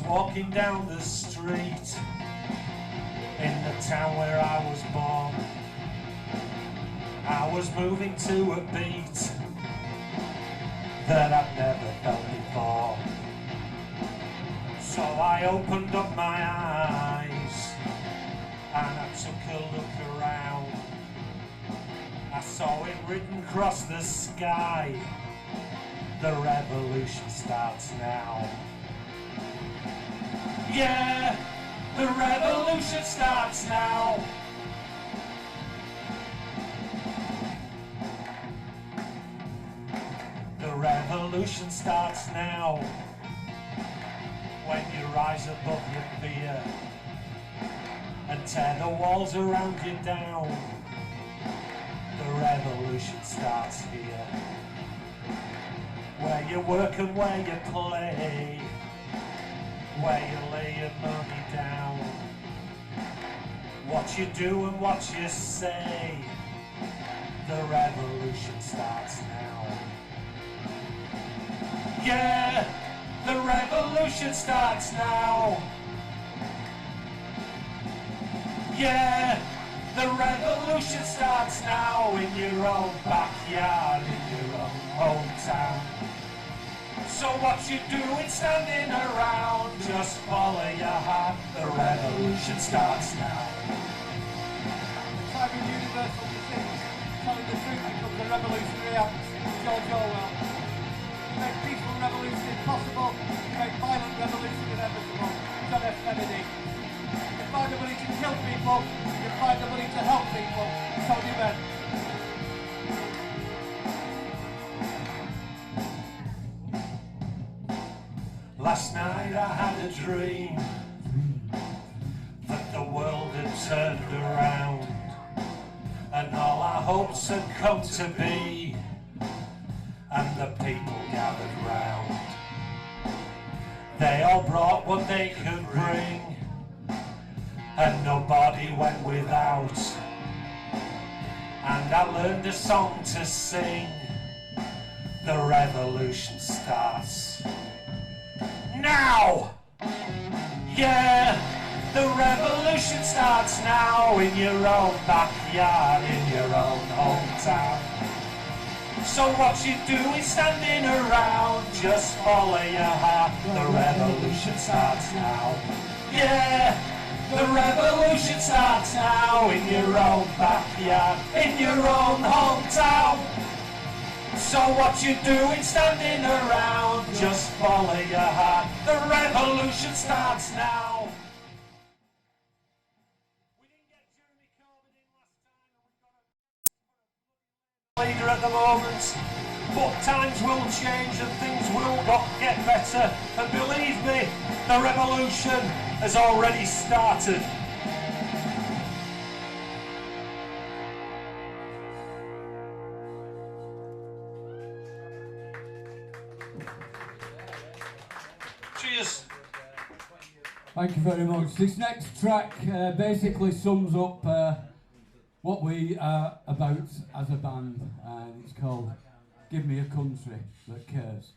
walking down the street in the town where I was born. I was moving to a beat that I've never felt before. So I opened up my eyes and I took a look around. I saw it written across the sky, the revolution starts now. Yeah, the revolution starts now. The revolution starts now. When you rise above your fear and tear the walls around you down. The revolution starts here. Where you work and where you play, where you lay your money down, what you do and what you say. The revolution starts now. Yeah, the revolution starts now. Yeah, the revolution starts now in your own backyard, in your own hometown. So what you doing standing around? Just follow your heart, the revolution starts now. The time of universal decision, telling the truth becomes a revolutionary act. George Orwell. You make peaceful revolution impossible, you make violent revolution inevitable. John F. Kennedy. You find the money to kill people, you find the money to help people. Tony Benn. Last night I had a dream that the world had turned around and all our hopes had come to be and the people gathered round. They all brought what they could bring and nobody went without. And I learned a song to sing. The revolution starts now! Yeah, the revolution starts now in your own backyard, in your own hometown. So what you do is standing around, just follow your heart, the revolution starts now. Yeah, the revolution starts now in your own backyard, in your own hometown. So what you doing standing around? Just follow your heart. The revolution starts now. We didn't get Jeremy Corbyn in last time and we've got a leader at the moment. But times will change and things will get better. And believe me, the revolution has already started. Cheers. Thank you very much. This next track basically sums up what we are about as a band, and it's called Give Me a Country That Cares.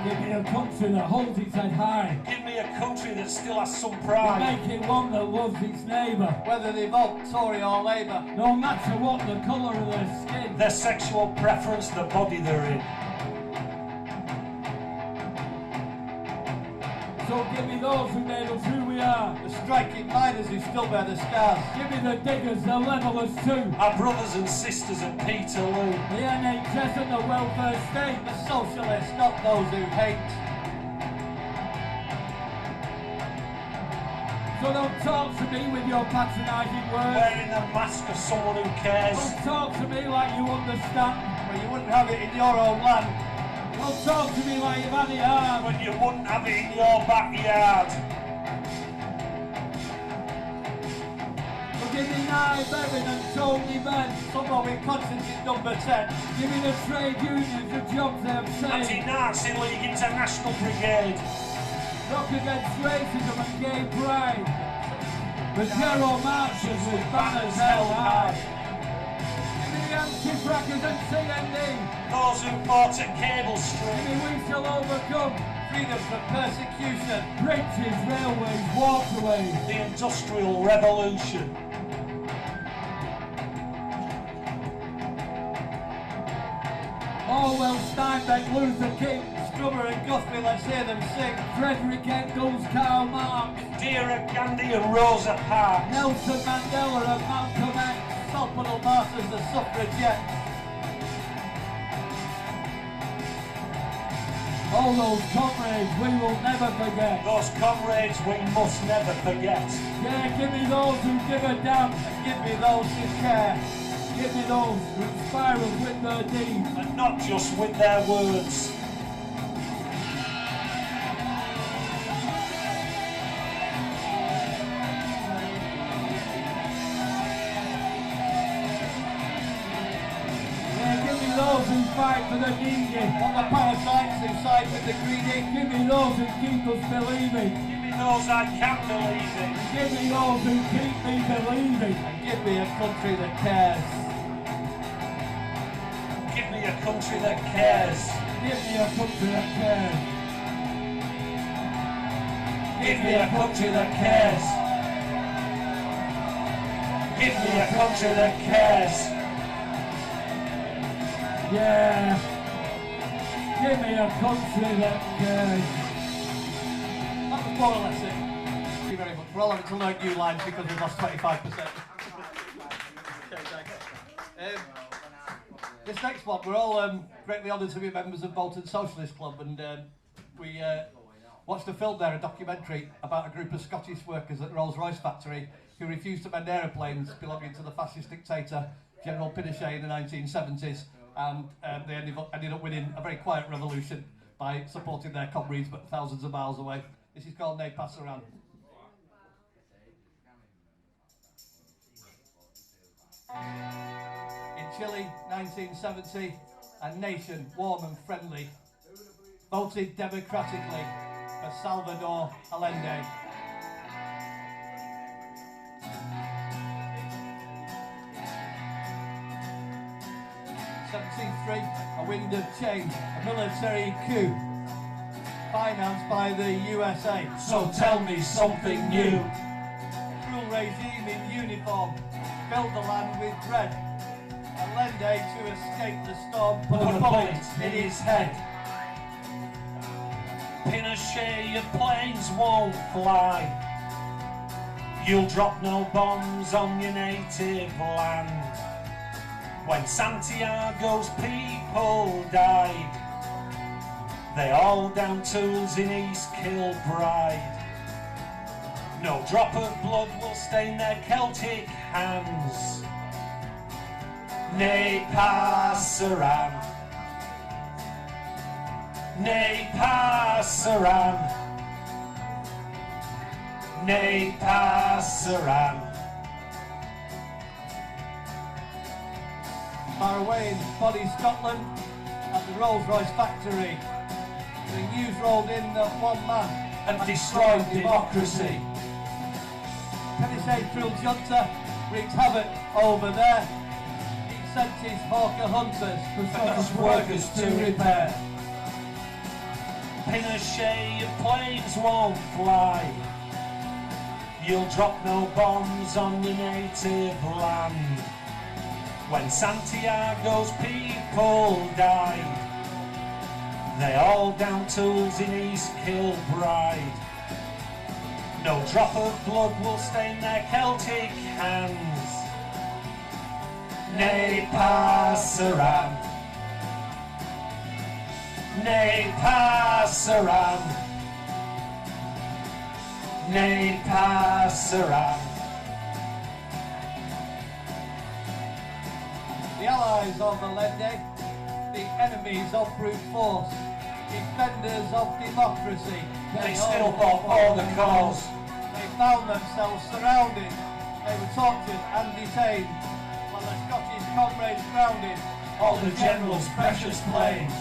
Give me a country that holds its head high. Give me a country that still has some pride. Make it one that loves its neighbour. Whether they vote Tory or Labour. No matter what the colour of their skin. Their sexual preference, the body they're in. So give me those who made us who we are. The striking miners who still bear the scars. Give me the diggers, the levellers too. Our brothers and sisters at Peterloo. The NHS and the welfare state. The socialists, not those who hate. So don't talk to me with your patronising words. Wearing the mask of someone who cares. Don't talk to me like you understand. Well, you wouldn't have it in your own land. Don't talk to me like you've had it hard. When you wouldn't have it in your backyard. So give me Nye Bevan and Tony Benn. Someone with conscience is number 10. Give me the trade unions, the jobs they have saved. Anti-Nazi League International Brigade. Rock against racism and gay pride. The General marches with banners held high. Give me the anti-frackers and CND. Those who fought at Cable Give Street. me we shall overcome. Freedom from persecution. Bridges, railways, waterways. The Industrial Revolution. Orwell, Steinbeck, Luther King. Strummer and Guthrie, let's hear them sing. Frederick Engels, Karl Marx. Indira Gandhi and Rosa Parks. Nelson Mandela and Malcolm X. Salpinal martyrs, the suffragettes. All those comrades we will never forget. Those comrades we must never forget. Yeah, give me those who give a damn. And give me those who care. Give me those who inspire us with their deeds. And not just with their words. Those who fight for the needy, On the parasites who side with the greedy. give me those who keep us believing, Give me those I can't believe in. give me those who keep me believing. And give me a country that cares. Give me a country that cares. Give me a country that cares. Give me a country that cares. Give me a country that cares. Yeah, give me a country that cares. That was more or less it. Thank you very much. We're all having to learn new lines because we've lost 25%. This next one, we're all greatly honoured to be members of Bolton Socialist Club, and we watched a film there, a documentary about a group of Scottish workers at the Rolls-Royce factory who refused to mend aeroplanes belonging to the fascist dictator General Pinochet in the 1970s. And they ended up winning a very quiet revolution by supporting their comrades but thousands of miles away. This is called Ne Passeran. In Chile, 1970, a nation warm and friendly voted democratically for Salvador Allende. 1973, a wind of change, a military coup, financed by the USA. So tell me something new. Cruel regime in uniform, filled the land with dread. Allende, to escape the storm, Put a bullet in his head. Pinochet, your planes won't fly. You'll drop no bombs on your native land. When Santiago's people died, they all down tools in East Kilbride. No drop of blood will stain their Celtic hands. Ne passeran. Ne passeran. Ne passeran. Far away in Body, Scotland, at the Rolls-Royce factory, the news rolled in that one man And destroyed democracy. Pinochet drilled Junta, wreaked havoc over there. He sent his hawker hunters For Scottish workers to repair. Pinochet, your planes won't fly. You'll drop no bombs on your native land. When Santiago's people died, they all down tools in East Kilbride. No drop of blood will stain their Celtic hands. Ne passeran. Ne passeran. Ne passeran. The allies of Allende, the enemies of brute force, defenders of democracy, They still fought for the cause. they found themselves surrounded. They were tortured and detained, while their Scottish comrades grounded. All the general's precious planes.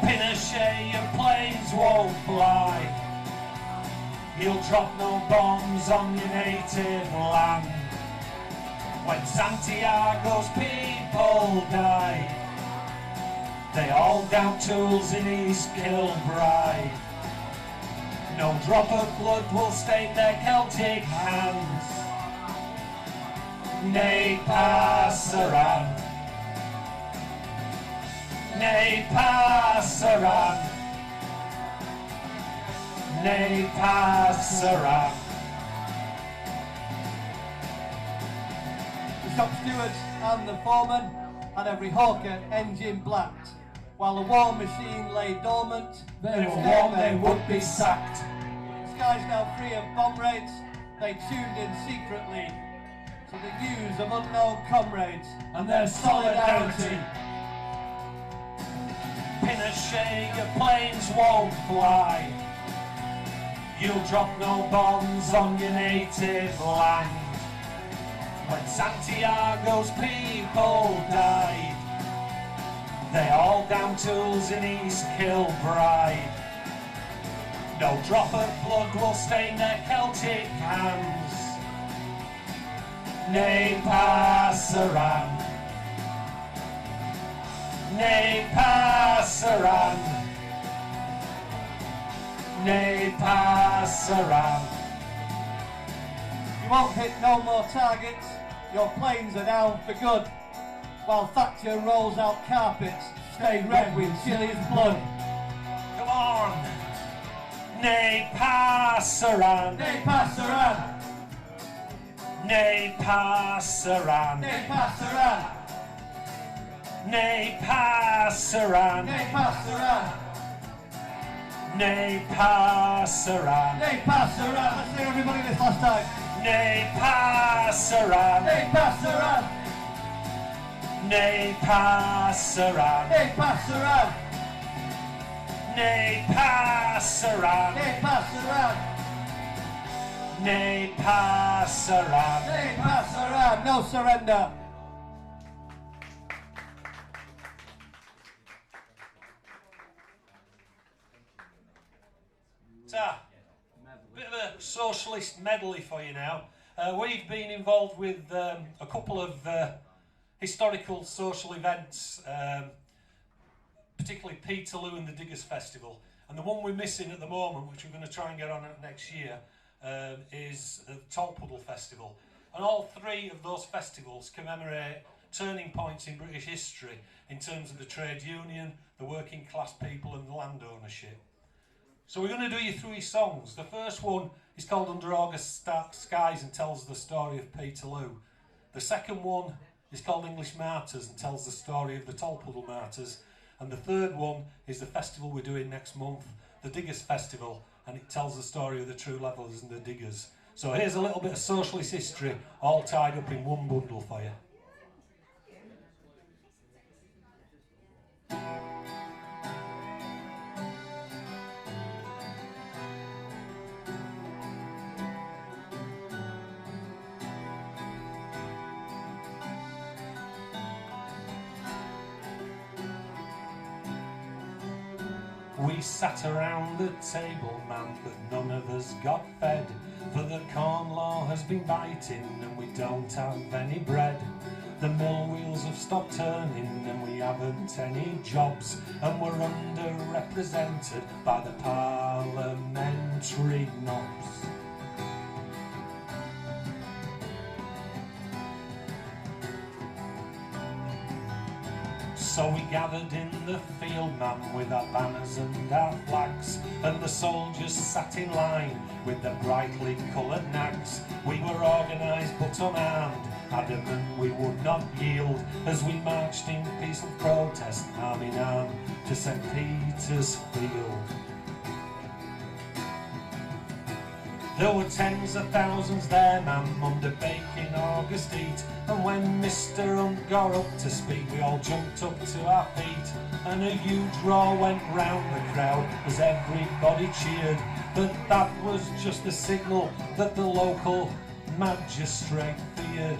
Pinochet, your planes won't fly. He'll drop no bombs on your native land. When Santiago's people died, they all down tools in East Kilbride. No drop of blood will stain their Celtic hands. Ne passaran, ne passaran, ne passaran. The shop stewards and the foreman had every hawker engine blacked. While the war machine lay dormant, They were warned they would be sacked. the skies now free of bomb raids, they tuned in secretly to the news of unknown comrades And their solidarity. Pinochet, your planes won't fly. You'll drop no bombs on your native land. When Santiago's people died, they all down tools in East Kilbride. No drop of blood will stain their Celtic hands. Ne passaran, ne passaran, ne passaran. You won't hit no more targets, your planes are down for good. While Thatcher rolls out carpets, stained red with Chile's blood. Come on! Ne passaran, Ne passaran, ne passaran, ne passaran, ne passaran, ne passaran, ne passaran, ne passaran. Let's hear everybody this last time. ne passaran, Ne passaran, ne passaran, ne passaran, ne passaran, ne passaran, ne passaran. ne passaran. No surrender. Ta. Bit of a socialist medley for you now. We've been involved with a couple of historical social events, particularly Peterloo and the Diggers Festival. And the one we're missing at the moment, which we're going to try and get on next year, is the Tolpuddle Festival. And all three of those festivals commemorate turning points in British history in terms of the trade union, the working class people and the land ownership. So we're going to do you three songs. The first one is called Under August Skies and tells the story of Peterloo. The second one is called English Martyrs and tells the story of the Tolpuddle Martyrs. And the third one is the festival we're doing next month, the Diggers Festival, and it tells the story of the True Levellers and the Diggers. So here's a little bit of socialist history, all tied up in one bundle for you. We sat around the table, man, but none of us got fed. For the corn law has been biting and we don't have any bread. The mill wheels have stopped turning and we haven't any jobs. And we're underrepresented by the parliamentary knobs. So we gathered in the field, man, with our banners and our flags, and the soldiers sat in line with their brightly coloured nags. We were organised but unarmed, adamant we would not yield, as we marched in peaceful protest, arm in arm, to St. Peter's Field. There were tens of thousands there, man, under baking August heat. And when Mr. Hunt got up to speak, we all jumped up to our feet. And a huge roar went round the crowd as everybody cheered. But that was just a signal that the local magistrate feared.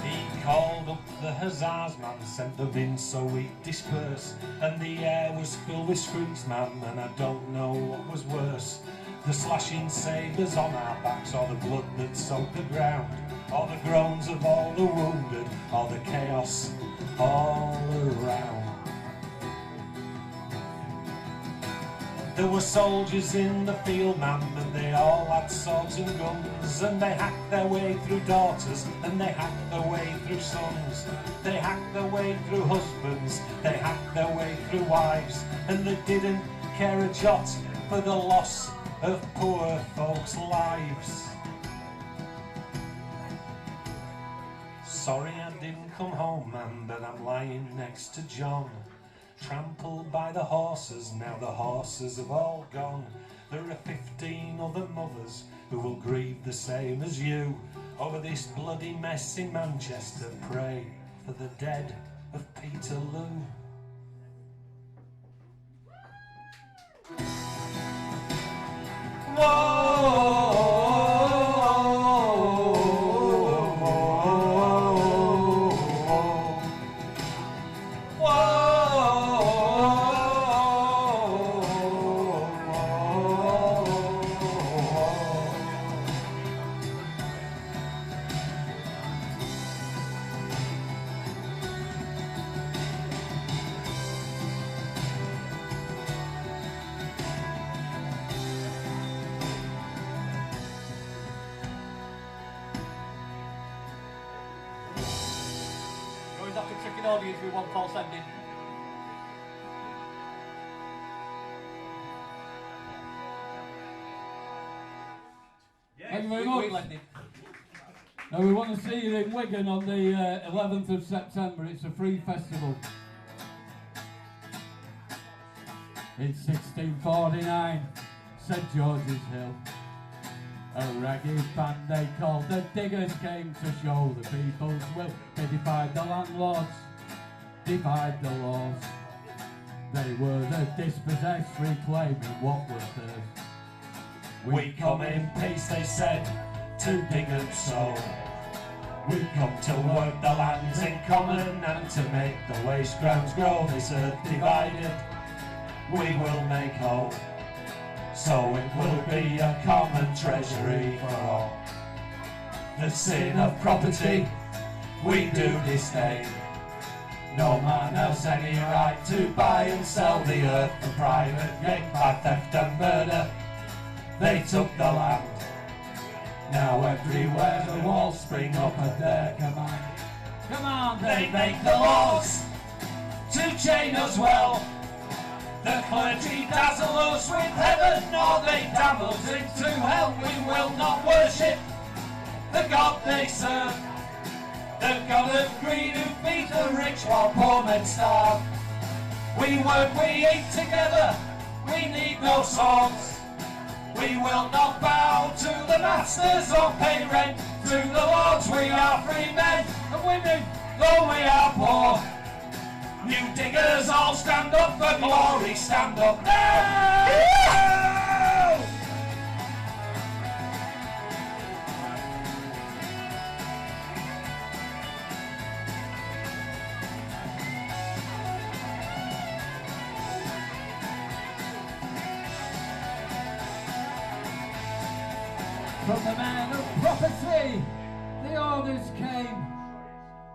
He called up the hussars, man, sent them in so we disperse. And the air was filled with screams, man, and I don't know what was worse. The slashing sabres on our backs, or the blood that soaked the ground, or the groans of all the wounded, or the chaos all around. There were soldiers in the field, man, and they all had swords and guns, and they hacked their way through daughters, and they hacked their way through sons. They hacked their way through husbands, they hacked their way through wives, and they didn't care a jot for the loss of poor folks' lives. Sorry I didn't come home, man, but I'm lying next to John, trampled by the horses. Now the horses have all gone. There are 15 other mothers who will grieve the same as you over this bloody mess in Manchester. Pray for the dead of Peterloo. After tricking audience with one false ending. Thank you very much. Now we want to see you in Wigan on the 11th of September. It's a free festival. It's 1649, St George's Hill. A ragged band they called the Diggers came to show the people's will. They defied the landlords, defied the laws. They were the dispossessed, reclaiming what was theirs. We come in peace, they said, to dig and sow. We come to work the lands in common and to make the waste grounds grow. This earth divided, we will make whole. So it will be a common treasury for all. The sin of property we do disdain. No man has any right to buy and sell the earth for private gain. By theft and murder they took the land. Now everywhere the walls spring up at their command. Come They make the laws to chain us well. The clergy dazzle us with heaven, or they damn us into hell. We will not worship the God they serve, the God of greed who feeds the rich while poor men starve. We work, we eat together, we need no swords. We will not bow to the masters or pay rent. To the lords we are free men, and women, though we are poor. You diggers all stand up for glory, stand up now! From the men of prophecy, the orders came.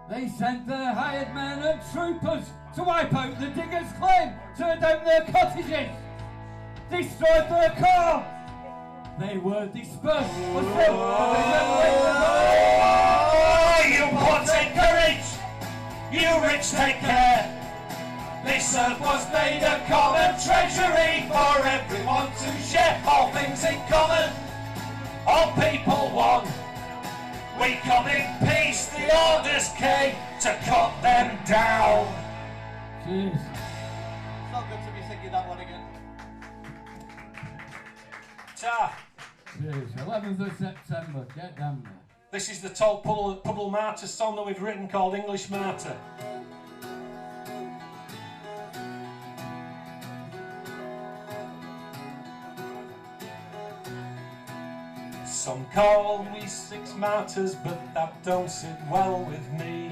They sent their hired men and troopers to wipe out the diggers' claim, tear down their cottages, destroyed their corn. They were dispersed, but still you poor take courage, you rich take care. This earth was made a common treasury for everyone to share. All things in common, all people one. We come in peace, the orders came to cut them down. Cheers. It's not good to be singing that one again. Ta. Cheers. 11th of September, get down there. This is the Tall Puddle Martyr song that we've written called English Martyr. Some call me six martyrs, but that don't sit well with me.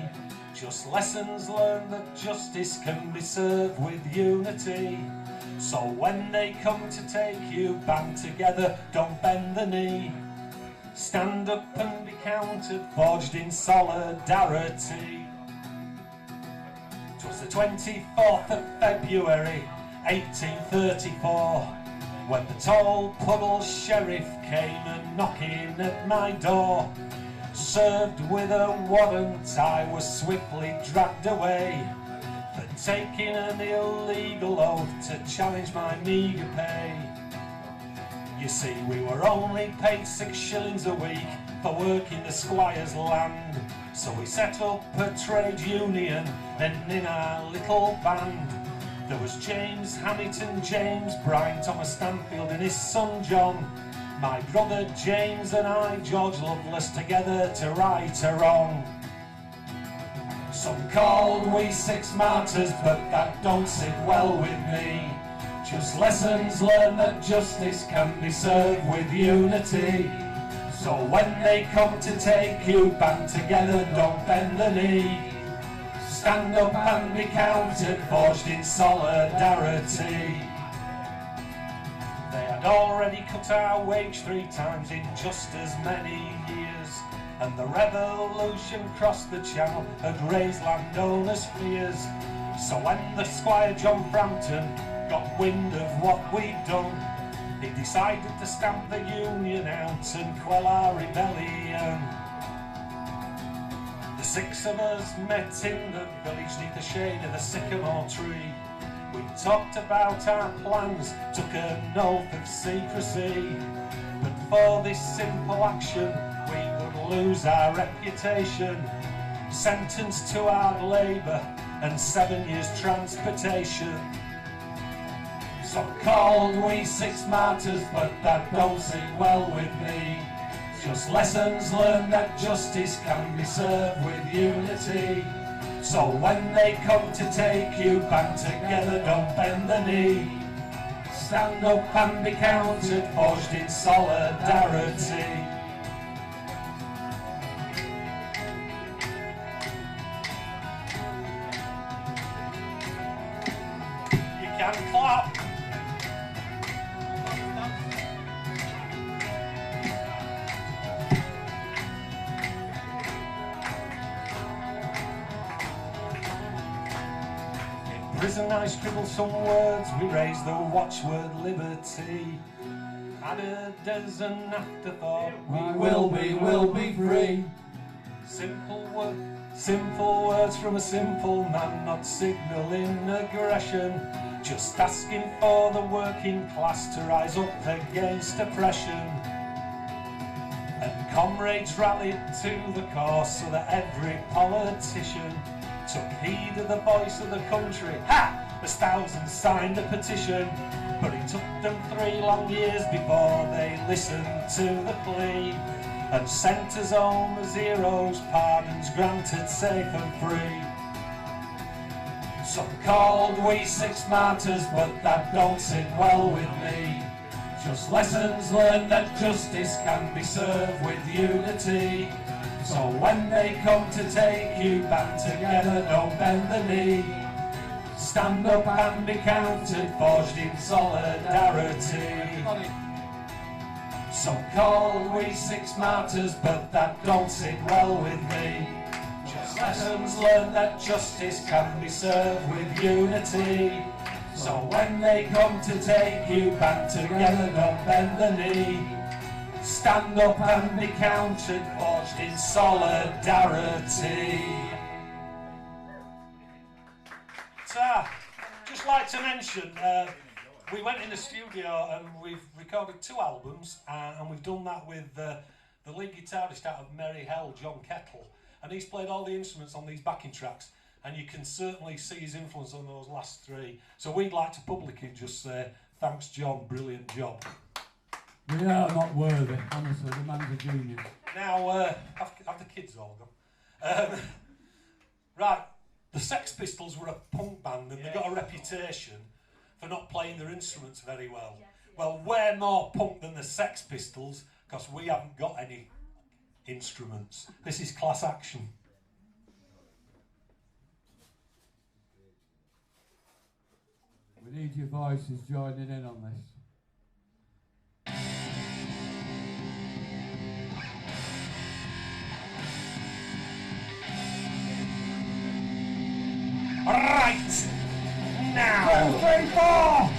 Just lessons learned that justice can be served with unity. So when they come to take you, band together, don't bend the knee. Stand up and be counted, forged in solidarity. 'Twas the 24th of February, 1834, when the tall puddle sheriff came a-knocking at my door. Served with a warrant, I was swiftly dragged away for taking an illegal oath to challenge my meagre pay. You see, we were only paid 6 shillings a week for working the squire's land. So we set up a trade union, and in our little band there was James Hamilton, James Bryan, Thomas Stanfield and his son John, my brother James and I, George Lovelace, together to right a wrong. Some called we 6 martyrs, but that don't sit well with me. Just lessons learned that justice can be served with unity. So when they come to take you, band together, don't bend the knee. Stand up and be counted, forged in solidarity. They had already cut our wage 3 times in just as many years, and the revolution crossed the channel had raised landowners' fears. So when the Squire John Frampton got wind of what we'd done, he decided to stamp the union out and quell our rebellion. The 6 of us met in the village neath the shade of the sycamore tree. We talked about our plans, took an oath of secrecy. But for this simple action, we would lose our reputation. Sentenced to hard labour and 7 years transportation. Some called we 6 martyrs, but that don't sit well with me. Just lessons learned that justice can be served with unity. So when they come to take you, band together, don't bend the knee. Stand up and be counted, forged in solidarity. You can clap. Prison I scribbled some words, we raised the watchword liberty. Added as an afterthought, we will be free. Simple words from a simple man, not signalling aggression. Just asking for the working class to rise up against oppression. And comrades rallied to the cause so that every politician took heed of the voice of the country. Ha! As thousands signed the petition, but it took them 3 long years before they listened to the plea and sent us home as heroes, pardons granted safe and free. Some called we 6 martyrs, but that don't sit well with me. Just lessons learned that justice can be served with unity. So when they come to take you, band together, don't bend the knee. Stand up and be counted, forged in solidarity. Some called we 6 martyrs, but that don't sit well with me. Just lessons learned that justice can be served with unity. So when they come to take you, band together, don't bend the knee. Stand up and be counted, forged in solidarity. So, just like to mention, we went in the studio and we've recorded 2 albums, and we've done that with the lead guitarist out of Merry Hell, John Kettle, and he's played all the instruments on these backing tracks, and you can certainly see his influence on those last 3. So we'd like to publicly just say, thanks John, brilliant job. We are not worthy, honestly, the man's a genius. Now, have the kids all gone? Right, the Sex Pistols were a punk band and they got a reputation for not playing their instruments very well. Well, we're more punk than the Sex Pistols because we haven't got any instruments. This is Class Action. need your voices joining in on this. Right now. 2, 3, 4.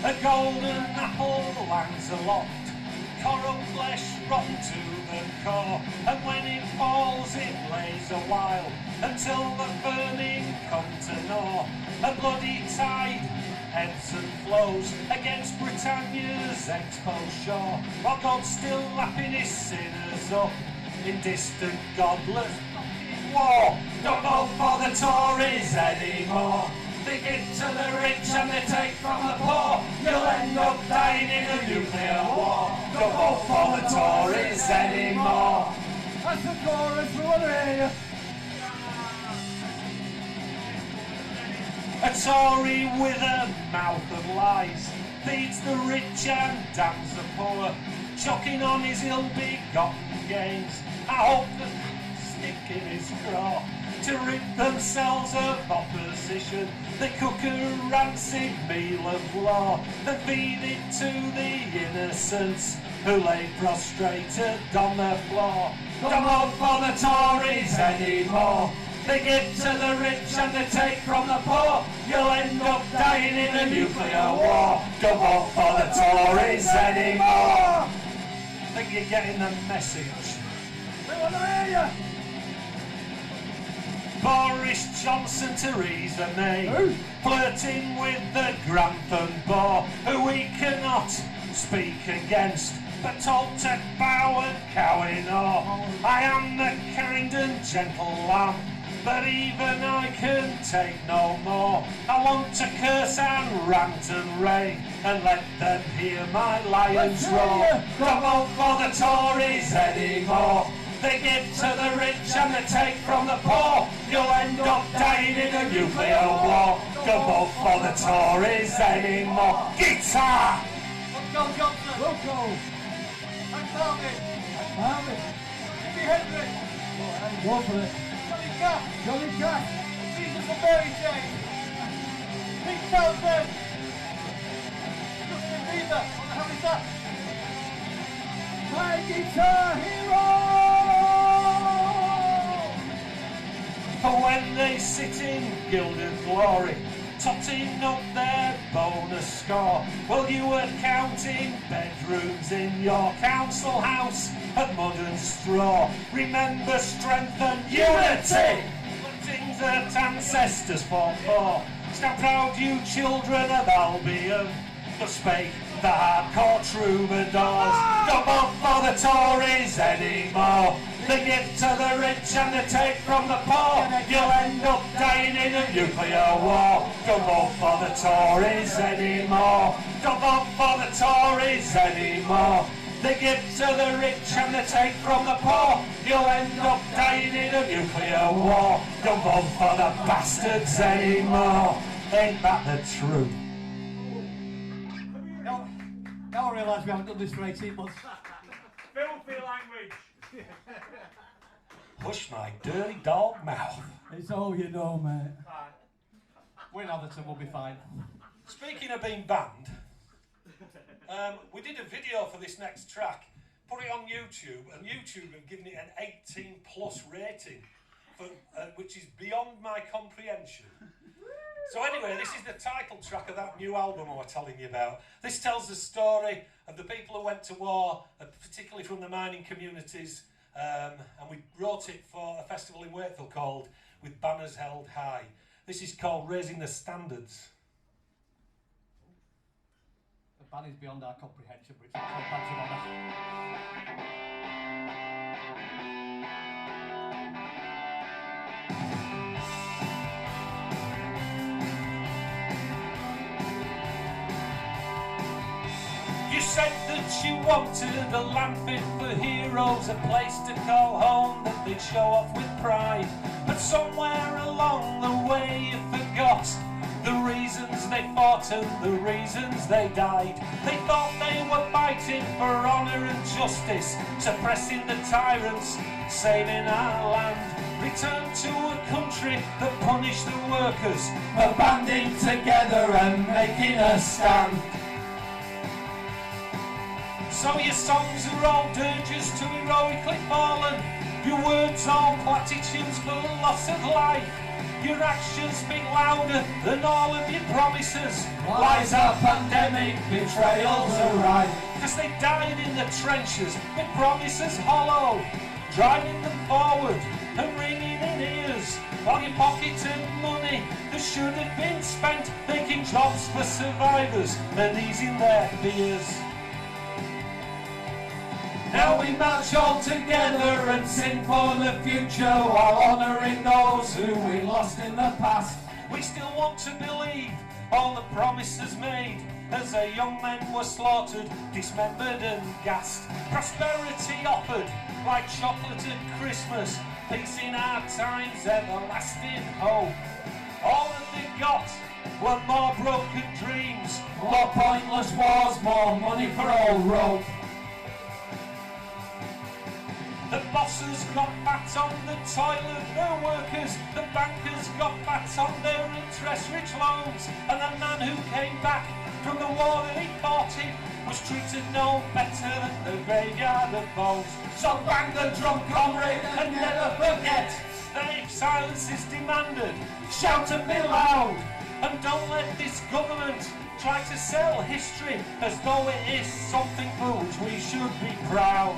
A golden apple lands aloft, coral flesh rotten to the core, and when it falls it lays a while, until the vermin come to gnaw. A bloody tide ebbs and flows against Britannia's exposed shore, while God's still lapping his sinners up in distant godless fucking war. Don't vote for the Tories anymore. They give to the rich and they take from the poor. You'll end up dying in a nuclear war. Don't vote for the Tories anymore. That's the chorus, we want to hear you. A Tory with a mouth of lies feeds the rich and damns the poor, choking on his ill-begotten gains. I hope that stick in his craw to rid themselves of opposition. They cook a rancid meal of law and feed it to the innocents who lay prostrated on the floor. Don't vote for the Tories anymore. They give to the rich and they take from the poor. You'll end up dying in a nuclear war. Don't vote for the Tories anymore. Think you're getting the message? We want to hear you. Boris Johnson, Theresa May, flirting with the Grantham Boar, who we cannot speak against, but told to bow and cow in awe. I am the kind and gentle lamb, but even I can take no more. I want to curse and rant and rave, and let them hear my lions roar. Don't vote for the Tories anymore. They give to the rich and they take from the poor. You'll end up dying in a nuclear war. Don't vote for the Tories anymore. Guitar! Let's go, Johnson. Loco. And Marvin. Marvin. Jimi Hendrix. Go for it. Johnny Cash. Johnny Cash. Jesus and Mary Jane. Pete Townsend. Justin Bieber. What the hell is that? My Guitar Hero! For when they sit in gilded glory, totting up their bonus score, while you were counting bedrooms in your council house of mud and straw. Remember strength and unity, the things that ancestors fought for. Stand proud, you children of Albion, that spake the hardcore troubadours. Don't vote for the Tories anymore. They give to the rich and they take from the poor. You'll end up dying in a nuclear war. Don't vote for the Tories anymore. Don't vote for the Tories anymore. They give to the rich and they take from the poor. You'll end up dying in a nuclear war. Don't vote for the bastards anymore. Ain't that the truth? Now I realise we haven't done this for 18 months. Filthy language. Hush my dirty dog mouth. It's all you know, mate. We're Atherton, we'll be fine. Speaking of being banned, we did a video for this next track, put it on YouTube, and YouTube have given it an 18 plus rating, for, which is beyond my comprehension. So anyway, this is the title track of that new album I was telling you about. This tells the story of the people who went to war, particularly from the mining communities, and we wrote it for a festival in Wakefield called With Banners Held High. This is called Raising the Standards. The ban is beyond our comprehension, but it's called Badge of Honour. You said that you wanted a land fit for heroes, a place to call home that they'd show off with pride. But somewhere along the way you forgot The reasons they fought and the reasons they died. They thought they were fighting for honour and justice, suppressing the tyrants, saving our land. Return to a country that punished the workers for banding together and making a stand. So your songs are all dirges to heroically fallen, your words all platitudes for the loss of life. Your actions speak louder than all of your promises. Lies are pandemic, betrayals are right. Cause they died in the trenches with promises hollow, driving them forward and ringing in ears, while you pocketed money that should have been spent making jobs for survivors and easing their fears. Now we march all together and sing for the future while honouring those who we lost in the past. We still want to believe all the promises made as our young men were slaughtered, dismembered and gassed. Prosperity offered like chocolate at Christmas, peace in our times, everlasting hope. All that they got were more broken dreams, more pointless wars, more money for old rope. The bosses got fat on the toil of their workers, the bankers got fat on their interest-rich loans, and the man who came back from the war that he fought in was treated no better than the graveyard of bones. So bang the drum, comrade, and never forget that if silence is demanded, shout and be loud, and don't let this government try to sell history as though it is something for which we should be proud.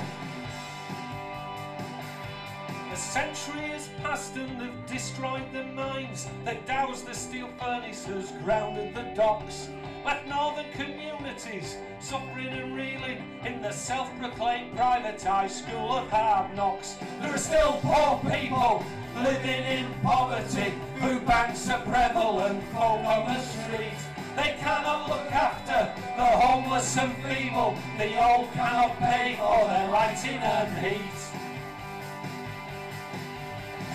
A century has passed and they've destroyed the mines, they doused the steel furnaces, grounded the docks, left northern communities suffering and reeling in the self-proclaimed privatised school of hard knocks. There are still poor people living in poverty, food banks are prevalent, folk on the street. They cannot look after the homeless and feeble, the old cannot pay for their lighting and heat.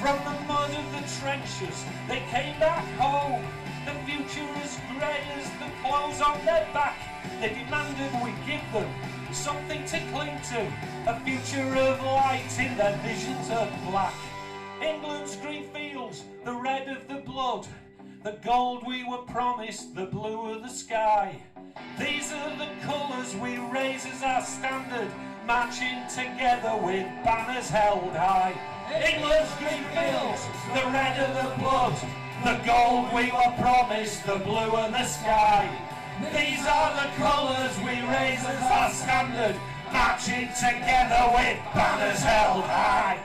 From the mud of the trenches, they came back home. The future as grey as the clothes on their back. They demanded we give them something to cling to, a future of light in their visions of black. England's green fields, the red of the blood, the gold we were promised, the blue of the sky. These are the colours we raise as our standard, marching together with banners held high. England's green fields, the red of the blood, the gold we were promised, the blue and the sky. These are the colours we raise as our standard, marching together with banners held high.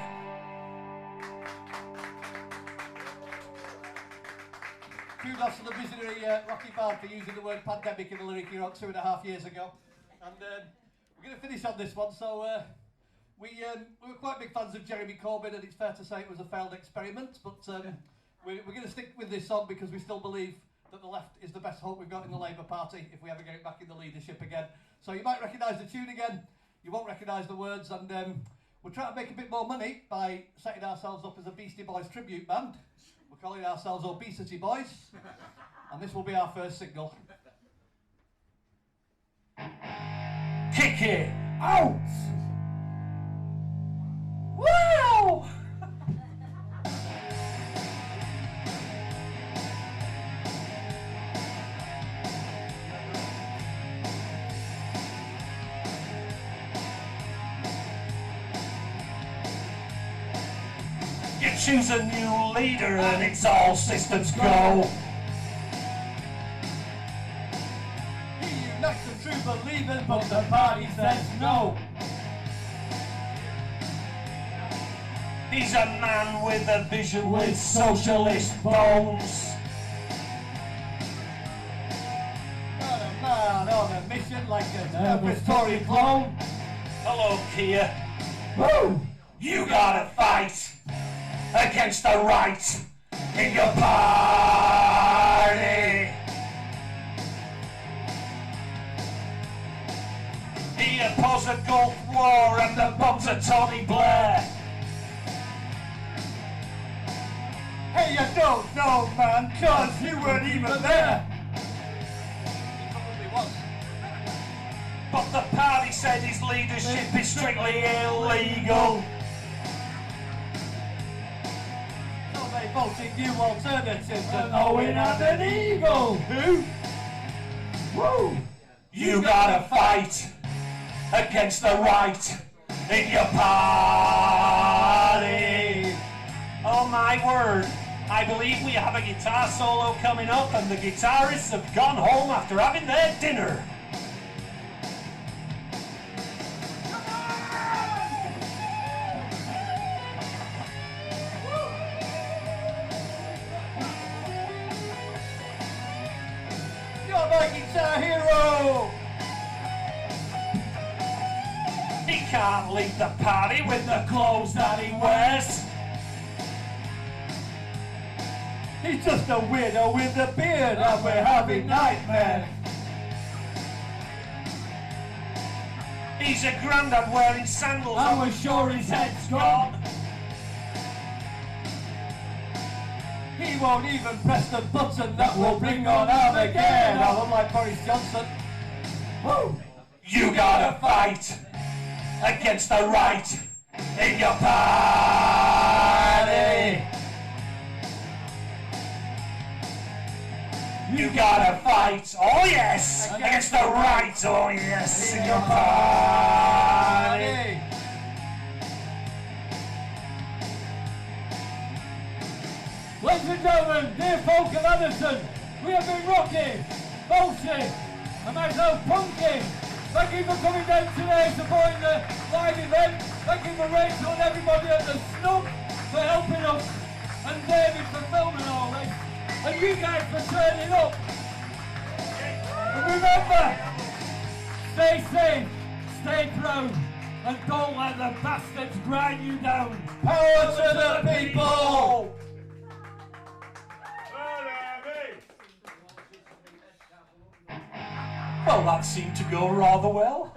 Kudos to the visionary Rocky BARD for using the word pandemic in the lyric he wrote 2.5 years ago. And we're going to finish on this one, so we were quite big fans of Jeremy Corbyn, and it's fair to say it was a failed experiment, but we're going to stick with this song because we still believe that the left is the best hope we've got in the Labour Party if we ever get it back in the leadership again. So you might recognise the tune again, you won't recognise the words, and we're trying to make a bit more money by setting ourselves up as a Beastie Boys tribute band. We're calling ourselves Obesity Boys, and this will be our first single. Kick it out! Wow! You choose a new leader and it's all systems go. He unites the true believers, but the party says no. He's a man with a vision with socialist bones. Not a man on a mission like a nervous Tory clone. Hello, Kia. Woo! You gotta fight against the right in your party. He opposed the Gulf War and the bombs of Tony Blair. Hey, Hey, you don't know, man, cause you weren't even there. He probably was. But the party said his leadership is strictly illegal. So they voted you alternative to Knowing and an eagle. Who? Woo! You gotta fight against the right in your party. Oh my word, I believe we have a guitar solo coming up and the guitarists have gone home after having their dinner. You're my guitar hero! He can't leave the party with the clothes that he wears. He's just a weirdo with a beard and we're having nightmares. He's a grandad wearing sandals. And we're sure his head's gone. He won't even press the button that will bring on Armageddon. I look like Boris Johnson. Woo! You gotta fight against the right in your party. You gotta fight, oh yes, against the right, oh yes, in your party. Ladies and gentlemen, dear folk of Anderson, we have been rocking, bolting, and myself punking. Thank you for coming down today, supporting the live event. Thank you for Rachel and everybody at the Snug for helping us, and David for filming all this, and you guys for turning up. And remember, stay safe, stay proud, and don't let the bastards grind you down. Power to the people! Well, that seemed to go rather well.